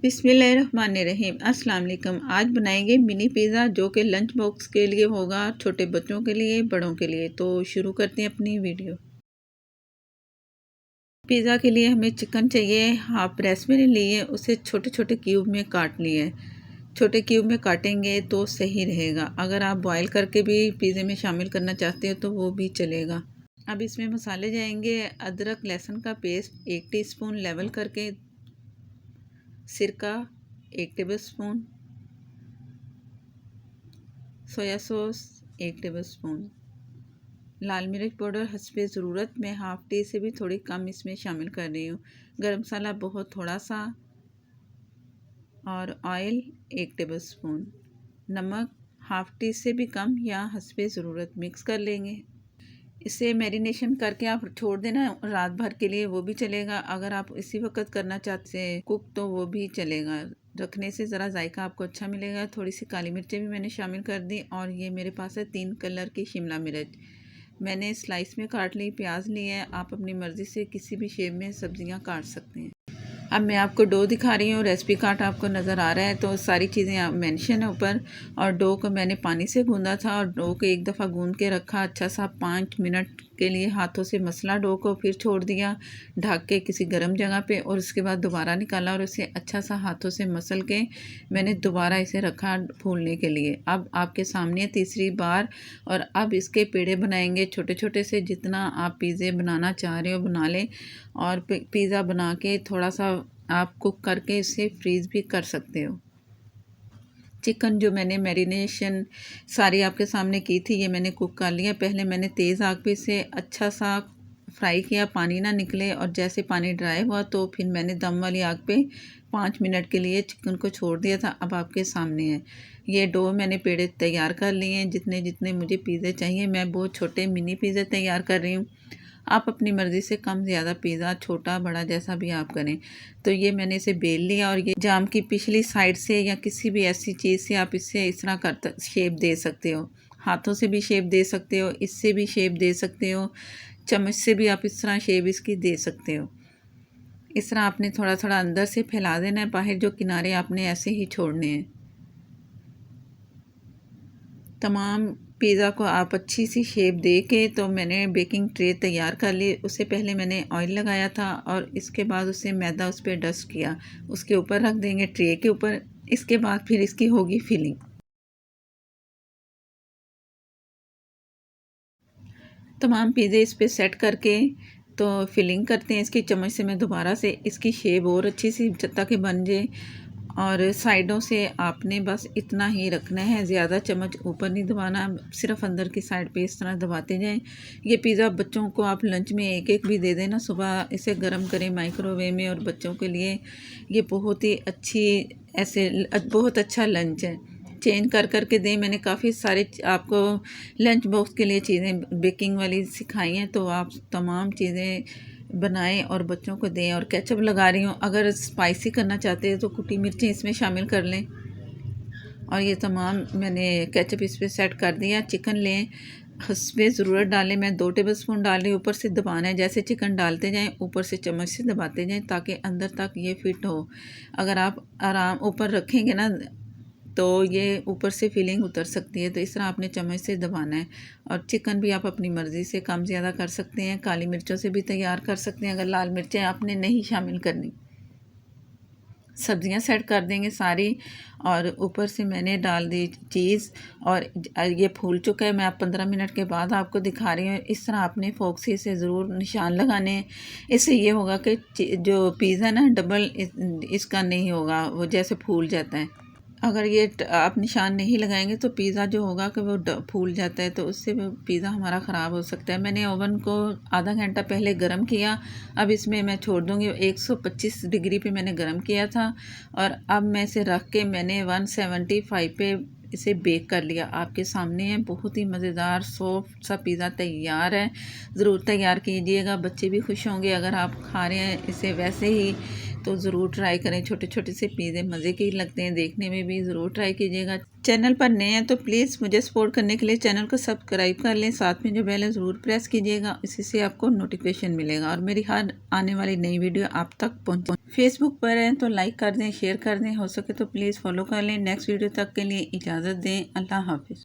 बिस्मिल्लाहिर्रहमानिर्रहीम। अस्सलाम वालेकुम। आज बनाएंगे मिनी पिज़्ज़ा जो कि लंच बॉक्स के लिए होगा, छोटे बच्चों के लिए, बड़ों के लिए। तो शुरू करते हैं अपनी वीडियो। पिज़्ज़ा के लिए हमें चिकन चाहिए। हाफ ब्रेस्ट मैंने लिए, उसे छोटे छोटे क्यूब में काट लिए। छोटे क्यूब में काटेंगे तो सही रहेगा। अगर आप बॉयल करके भी पिज़्ज़े में शामिल करना चाहते हो तो वो भी चलेगा। अब इसमें मसाले जाएंगे। अदरक लहसुन का पेस्ट 1 टीस्पून लेवल करके, सिरका 1 टेबलस्पून, सोया सॉस 1 टेबलस्पून, लाल मिर्च पाउडर हस्बे ज़रूरत, मैं हाफ़ टी से भी थोड़ी कम इसमें शामिल कर रही हूँ। गरम मसाला बहुत थोड़ा सा, और ऑयल 1 टेबलस्पून। नमक हाफ़ टी से भी कम या हस्बे ज़रूरत। मिक्स कर लेंगे। इसे मैरिनेशन करके आप छोड़ देना रात भर के लिए, वो भी चलेगा। अगर आप इसी वक्त करना चाहते हैं कुक तो वो भी चलेगा। रखने से ज़रा जायका आपको अच्छा मिलेगा। थोड़ी सी काली मिर्चें भी मैंने शामिल कर दी, और ये मेरे पास है 3 कलर की शिमला मिर्च मैंने स्लाइस में काट ली। प्याज ली है, आप अपनी मर्ज़ी से किसी भी शेप में सब्जियां काट सकते हैं। अब मैं आपको डो दिखा रही हूँ। रेसिपी कार्ड आपको नज़र आ रहा है, तो सारी चीज़ें मेंशन है ऊपर। और डो को मैंने पानी से गूंदा था, और डो को एक दफ़ा गूंद के रखा अच्छा सा। 5 मिनट के लिए हाथों से मसला डो को, फिर छोड़ दिया ढक के किसी गर्म जगह पे, और उसके बाद दोबारा निकाला और उसे अच्छा सा हाथों से मसल के मैंने दोबारा इसे रखा फूलने के लिए। अब आपके सामने तीसरी बार, और अब इसके पेड़े बनाएंगे छोटे छोटे से। जितना आप पिज़्ज़े बनाना चाह रहे हो बना लें, और पिज़्ज़ा बना के थोड़ा सा आप कुक करके इसे फ्रीज़ भी कर सकते हो। चिकन जो मैंने मैरिनेशन सारी आपके सामने की थी, ये मैंने कुक कर लिया। पहले मैंने तेज़ आग पे इसे अच्छा सा फ्राई किया, पानी ना निकले, और जैसे पानी ड्राई हुआ तो फिर मैंने दम वाली आग पे 5 मिनट के लिए चिकन को छोड़ दिया था। अब आपके सामने है ये डो। मैंने पेड़े तैयार कर लिए हैं जितने जितने मुझे पिज़्ज़े चाहिए। मैं बहुत छोटे मिनी पिज़्ज़े तैयार कर रही हूँ। आप अपनी मर्ज़ी से कम ज़्यादा पिज़्ज़ा छोटा बड़ा जैसा भी आप करें। तो ये मैंने इसे बेल लिया, और ये जाम की पिछली साइड से या किसी भी ऐसी चीज़ से आप इसे इस तरह कर शेप दे सकते हो। हाथों से भी शेप दे सकते हो, इससे भी शेप दे सकते हो, चम्मच से भी आप इस तरह शेप इसकी दे सकते हो। इस तरह आपने थोड़ा थोड़ा अंदर से फैला देना है, बाहर जो किनारे आपने ऐसे ही छोड़ने हैं। तमाम पिज़्ज़ा को आप अच्छी सी शेप दे के, तो मैंने बेकिंग ट्रे तैयार कर ली। उससे पहले मैंने ऑयल लगाया था, और इसके बाद उससे मैदा उस पर डस्ट किया। उसके ऊपर रख देंगे ट्रे के ऊपर। इसके बाद फिर इसकी होगी फिलिंग। तमाम पिज़्ज़े इस पर सेट करके तो फिलिंग करते हैं इसकी। चम्मच से मैं दोबारा से इसकी शेप और अच्छी सी ताकि बन जाए। और साइडों से आपने बस इतना ही रखना है, ज़्यादा चम्मच ऊपर नहीं दबाना, सिर्फ अंदर की साइड पे इस तरह दबाते जाएं। ये पिज़्ज़ा बच्चों को आप लंच में एक एक भी दे देना। सुबह इसे गर्म करें माइक्रोवेव में, और बच्चों के लिए ये बहुत ही अच्छी ऐसे बहुत अच्छा लंच है। चेंज कर कर के दें। मैंने काफ़ी सारे आपको लंच बॉक्स के लिए चीज़ें बेकिंग वाली सिखाई हैं, तो आप तमाम चीज़ें बनाएं और बच्चों को दें। और केचप लगा रही हूँ, अगर स्पाइसी करना चाहते हैं तो कुटी मिर्चें इसमें शामिल कर लें। और ये तमाम मैंने केचप इस पर सेट कर दिया। चिकन लें, हस्बे ज़रूरत डालें। मैं 2 टेबलस्पून डाल रही हूँ। ऊपर से दबाना है, जैसे चिकन डालते जाएं ऊपर से चम्मच से दबाते जाएं ताकि अंदर तक ये फिट हो। अगर आप आराम ऊपर रखेंगे ना तो ये ऊपर से फिलिंग उतर सकती है, तो इस तरह आपने चम्मच से दबाना है। और चिकन भी आप अपनी मर्ज़ी से कम ज़्यादा कर सकते हैं। काली मिर्चों से भी तैयार कर सकते हैं अगर लाल मिर्चें आपने नहीं शामिल करनी। सब्जियां सेट कर देंगे सारी, और ऊपर से मैंने डाल दी चीज़, और ये फूल चुका है। मैं आप 15 मिनट के बाद आपको दिखा रही हूँ। इस तरह आपने फोक से इसे ज़रूर निशान लगाने हैं। इससे ये होगा कि जो पिज़्ज़ा ना डबल इसका नहीं होगा, वो जैसे फूल जाता है। अगर ये आप निशान नहीं लगाएंगे तो पिज़्ज़ा जो होगा कि वो फूल जाता है, तो उससे वो पिज़्ज़ा हमारा ख़राब हो सकता है। मैंने ओवन को आधा घंटा पहले गर्म किया। अब इसमें मैं छोड़ दूँगी। 125 डिग्री पे मैंने गर्म किया था, और अब मैं इसे रख के मैंने 175 पे इसे बेक कर लिया। आपके सामने है, बहुत ही मज़ेदार सॉफ्ट सा पिज़्ज़ा तैयार है। ज़रूर तैयार कीजिएगा, बच्चे भी खुश होंगे अगर आप खा रहे हैं इसे वैसे ही। तो ज़रूर ट्राई करें। छोटे छोटे से पिज़्ज़े मज़े के ही लगते हैं, देखने में भी ज़रूर ट्राई कीजिएगा। चैनल पर नए हैं तो प्लीज़ मुझे सपोर्ट करने के लिए चैनल को सब्सक्राइब कर लें, साथ में जो बेल है ज़रूर प्रेस कीजिएगा, इसी से आपको नोटिफिकेशन मिलेगा और मेरी हर आने वाली नई वीडियो आप तक पहुँच। फेसबुक पर हैं तो लाइक कर दें, शेयर कर दें, हो सके तो प्लीज़ फॉलो कर लें। नेक्स्ट वीडियो तक के लिए इजाज़त दें। अल्लाह हाफिज़।